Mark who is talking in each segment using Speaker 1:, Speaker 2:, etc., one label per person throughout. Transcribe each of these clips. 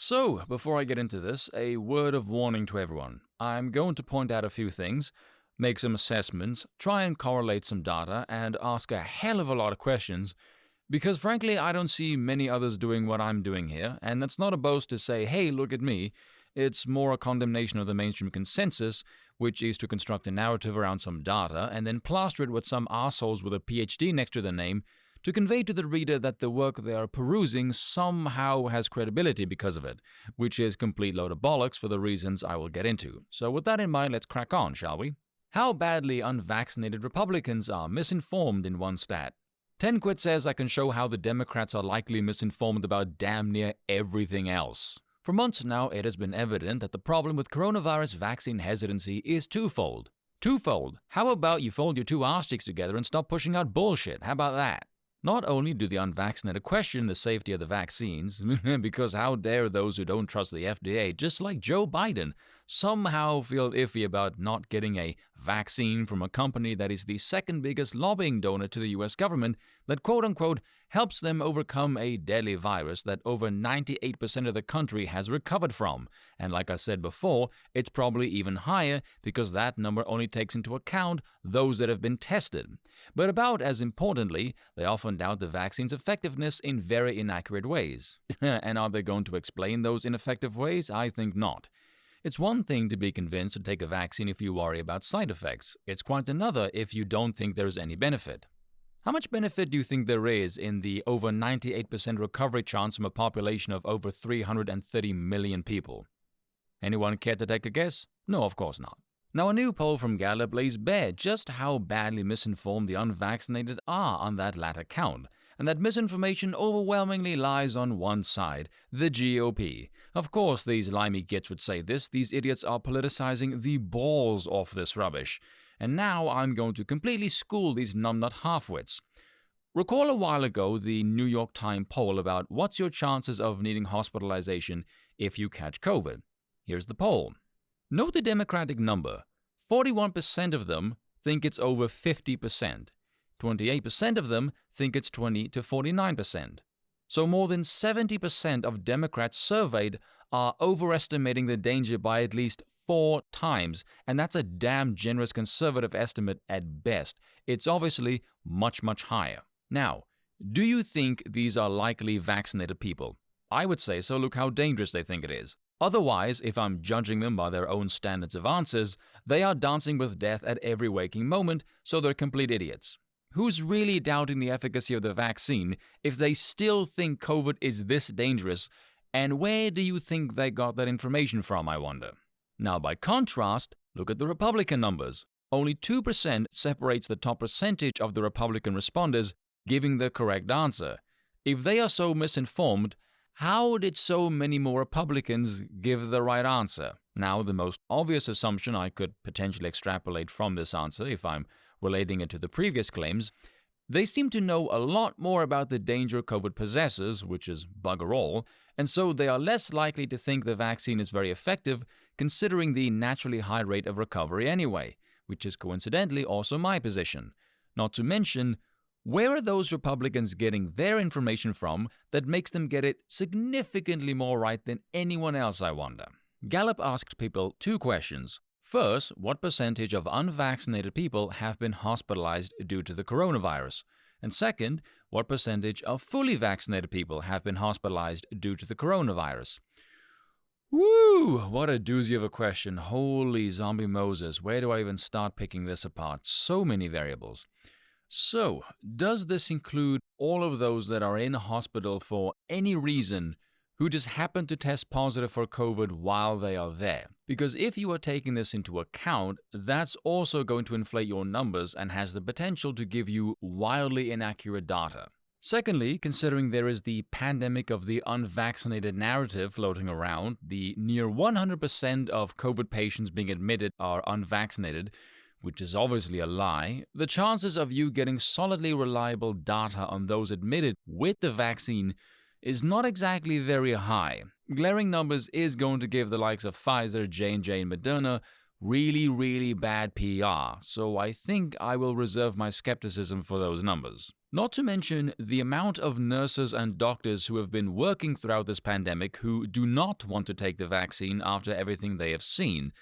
Speaker 1: So, before I get into this, a word of warning to everyone. I'm going to point out a few things, make some assessments, try and correlate some data, and ask a hell of a lot of questions, because frankly, I don't see many others doing what I'm doing here, and that's not a boast to say, hey, look at me. It's more a condemnation of the mainstream consensus, which is to construct a narrative around some data and then plaster it with some assholes with a PhD next to their name to convey to the reader that the work they are perusing somehow has credibility because of it, which is complete load of bollocks for the reasons I will get into. So with that in mind, let's crack on, shall we? How badly unvaccinated Republicans are misinformed in one stat. 10Quid says I can show how the Democrats are likely misinformed about damn near everything else. For months now, it has been evident that the problem with coronavirus vaccine hesitancy is twofold. Twofold. How about you fold your two arse cheeks together and stop pushing out bullshit? How about that? Not only do the unvaccinated question the safety of the vaccines, because how dare those who don't trust the FDA, just like Joe Biden, somehow feel iffy about not getting a vaccine from a company that is the second biggest lobbying donor to the US government that quote-unquote helps them overcome a deadly virus that over 98% of the country has recovered from. And like I said before, it's probably even higher because that number only takes into account those that have been tested. But about as importantly, they often doubt the vaccine's effectiveness in very inaccurate ways. And are they going to explain those ineffective ways? I think not. It's one thing to be convinced to take a vaccine if you worry about side effects. It's quite another if you don't think there's any benefit. How much benefit do you think there is in the over 98% recovery chance from a population of over 330 million people? Anyone care to take a guess? No, of course not. Now, a new poll from Gallup lays bare just how badly misinformed the unvaccinated are on that latter count, and that misinformation overwhelmingly lies on one side, the GOP. Of course, these limey gits would say this, these idiots are politicizing the balls off this rubbish. And now I'm going to completely school these numbnut halfwits. Recall a while ago the New York Times poll about what's your chances of needing hospitalization if you catch COVID. Here's the poll. Note the Democratic number. 41% of them think it's over 50%. 28% of them think it's 20 to 49%. So more than 70% of Democrats surveyed are overestimating the danger by at least 4 times, and that's a damn generous conservative estimate at best. It's obviously much, much higher. Now, do you think these are likely vaccinated people? I would say so. Look how dangerous they think it is. Otherwise, if I'm judging them by their own standards of answers, they are dancing with death at every waking moment, so they're complete idiots. Who's really doubting the efficacy of the vaccine if they still think COVID is this dangerous? And where do you think they got that information from, I wonder? Now, by contrast, look at the Republican numbers. Only 2% separates the top percentage of the Republican responders giving the correct answer. If they are so misinformed, how did so many more Republicans give the right answer? Now, the most obvious assumption I could potentially extrapolate from this answer, if I'm relating it to the previous claims, they seem to know a lot more about the danger COVID possesses, which is bugger all, and so they are less likely to think the vaccine is very effective considering the naturally high rate of recovery anyway, which is coincidentally also my position. Not to mention, where are those Republicans getting their information from that makes them get it significantly more right than anyone else, I wonder? Gallup asked people 2 questions. First, what percentage of unvaccinated people have been hospitalized due to the coronavirus? And second, what percentage of fully vaccinated people have been hospitalized due to the coronavirus? Woo! What a doozy of a question. Holy zombie Moses, where do I even start picking this apart? So many variables. So, does this include all of those that are in hospital for any reason who just happen to test positive for COVID while they are there? Because if you are taking this into account, that's also going to inflate your numbers and has the potential to give you wildly inaccurate data. Secondly, considering there is the pandemic of the unvaccinated narrative floating around, the near 100% of COVID patients being admitted are unvaccinated, which is obviously a lie, the chances of you getting solidly reliable data on those admitted with the vaccine is not exactly very high. Glaring numbers is going to give the likes of Pfizer, J&J, and Moderna really, really bad PR, so I think I will reserve my skepticism for those numbers. Not to mention the amount of nurses and doctors who have been working throughout this pandemic who do not want to take the vaccine after everything they have seen.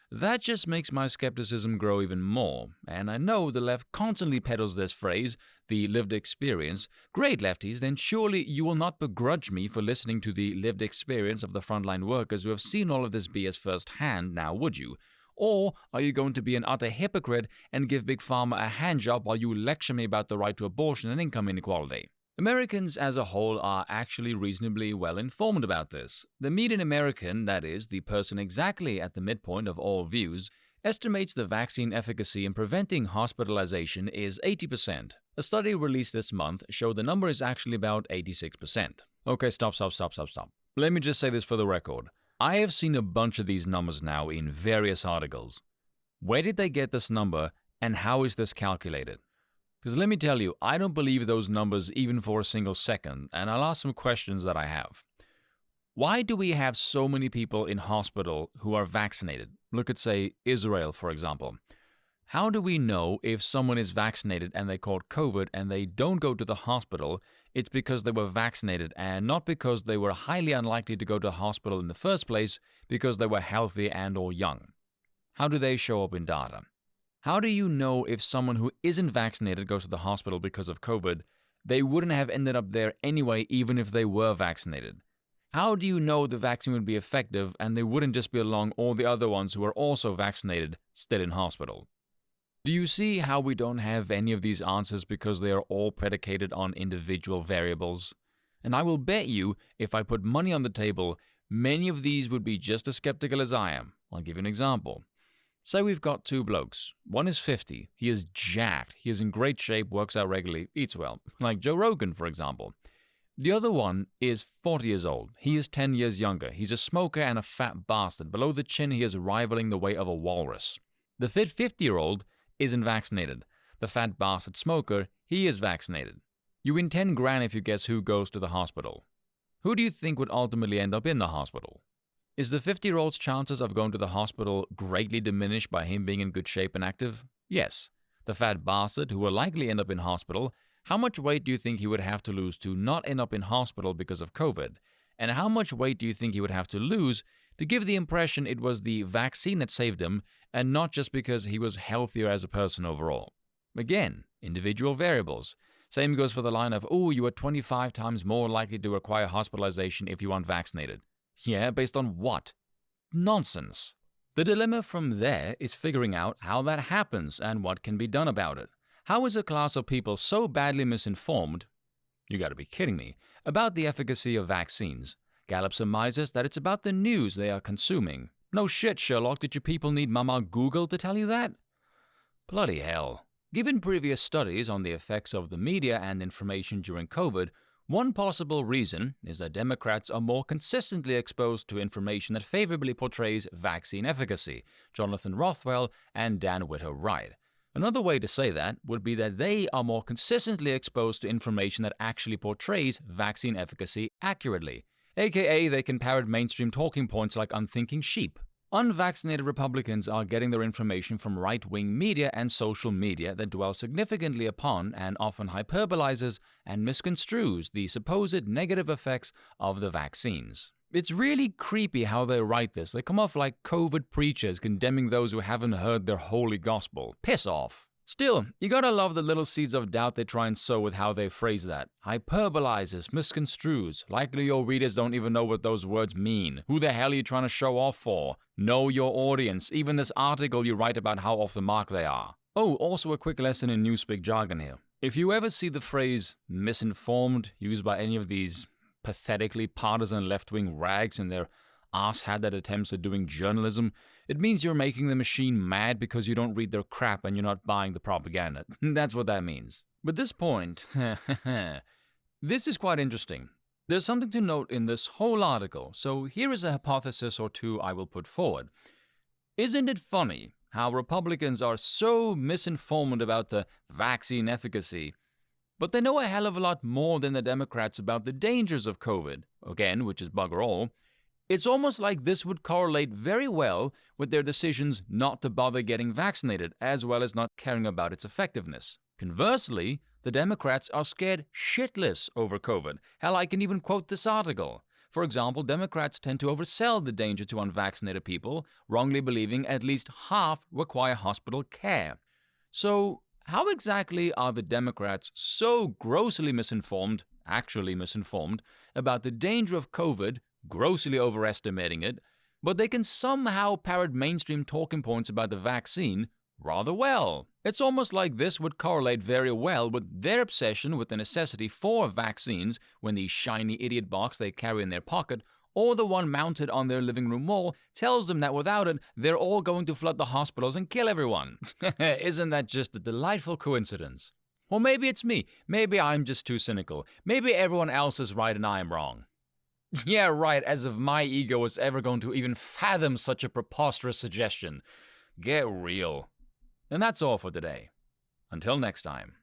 Speaker 1: That just makes my skepticism grow even more, and I know the left constantly peddles this phrase, the lived experience. Great, lefties, then surely you will not begrudge me for listening to the lived experience of the frontline workers who have seen all of this BS firsthand, now would you? Or are you going to be an utter hypocrite and give Big Pharma a handjob while you lecture me about the right to abortion and income inequality? Americans as a whole are actually reasonably well informed about this. The median American, that is, the person exactly at the midpoint of all views, estimates the vaccine efficacy in preventing hospitalization is 80%. A study released this month showed the number is actually about 86%. Okay, stop. Let me just say this for the record. I have seen a bunch of these numbers now in various articles. Where did they get this number, and how is this calculated? Because let me tell you, I don't believe those numbers even for a single second, and I'll ask some questions that I have. Why do we have so many people in hospital who are vaccinated? Look at, say, Israel, for example. How do we know if someone is vaccinated and they caught COVID and they don't go to the hospital, it's because they were vaccinated and not because they were highly unlikely to go to the hospital in the first place because they were healthy and or young? How do they show up in data? How do you know if someone who isn't vaccinated goes to the hospital because of COVID, they wouldn't have ended up there anyway even if they were vaccinated? How do you know the vaccine would be effective and they wouldn't just be along all the other ones who are also vaccinated still in hospital? Do you see how we don't have any of these answers because they are all predicated on individual variables? And I will bet you, if I put money on the table, many of these would be just as skeptical as I am. I'll give you an example. Say we've got two blokes. One is 50. He is jacked. He is in great shape, works out regularly, eats well. Like Joe Rogan, for example. The other one is 40 years old. He is 10 years younger. He's a smoker and a fat bastard. Below the chin, he is rivaling the weight of a walrus. The fit 50-year-old isn't vaccinated. The fat bastard smoker, he is vaccinated. You win 10 grand if you guess who goes to the hospital. Who do you think would ultimately end up in the hospital? Is the 50-year-old's chances of going to the hospital greatly diminished by him being in good shape and active? Yes. The fat bastard who will likely end up in hospital, how much weight do you think he would have to lose to not end up in hospital because of COVID? And how much weight do you think he would have to lose to give the impression it was the vaccine that saved him and not just because he was healthier as a person overall? Again, individual variables. Same goes for the line of, you are 25 times more likely to require hospitalization if you aren't vaccinated. Yeah, based on what? Nonsense. The dilemma from there is figuring out how that happens and what can be done about it. How is a class of people so badly misinformed, you gotta be kidding me, about the efficacy of vaccines? Gallup surmises that it's about the news they are consuming. No shit, Sherlock, did you people need Mama Google to tell you that? Bloody hell. Given previous studies on the effects of the media and information during COVID, one possible reason is that Democrats are more consistently exposed to information that favorably portrays vaccine efficacy, Jonathan Rothwell and Dan Witter-Wright. Another way to say that would be that they are more consistently exposed to information that actually portrays vaccine efficacy accurately, aka they can parrot mainstream talking points like unthinking sheep. Unvaccinated Republicans are getting their information from right-wing media and social media that dwell significantly upon and often hyperbolizes and misconstrues the supposed negative effects of the vaccines. It's really creepy how they write this. They come off like COVID preachers condemning those who haven't heard their holy gospel. Piss off. Still, you gotta love the little seeds of doubt they try and sow with how they phrase that. Hyperbolizes, misconstrues. Likely your readers don't even know what those words mean. Who the hell are you trying to show off for? Know your audience. Even this article you write about how off the mark they are. Oh, also a quick lesson in newspeak jargon here. If you ever see the phrase misinformed used by any of these pathetically partisan left-wing rags in their arse-hatted attempts at doing journalism, it means you're making the machine mad because you don't read their crap and you're not buying the propaganda. That's what that means. But this point, this is quite interesting. There's something to note in this whole article, so here is a hypothesis or two I will put forward. Isn't it funny how Republicans are so misinformed about the vaccine efficacy, but they know a hell of a lot more than the Democrats about the dangers of COVID, again, which is bugger all, It's almost like this would correlate very well with their decisions not to bother getting vaccinated, as well as not caring about its effectiveness. Conversely, the Democrats are scared shitless over COVID. Hell, I can even quote this article. For example, Democrats tend to oversell the danger to unvaccinated people, wrongly believing at least half require hospital care. So, how exactly are the Democrats so grossly misinformed, actually misinformed, about the danger of COVID, grossly overestimating it, but they can somehow parrot mainstream talking points about the vaccine rather well? It's almost like this would correlate very well with their obsession with the necessity for vaccines when the shiny idiot box they carry in their pocket, or the one mounted on their living room wall, tells them that without it, they're all going to flood the hospitals and kill everyone. Isn't that just a delightful coincidence? Or maybe it's me. Maybe I'm just too cynical. Maybe everyone else is right and I'm wrong. Yeah, right, as if my ego is ever going to even fathom such a preposterous suggestion. Get real. And that's all for today. Until next time.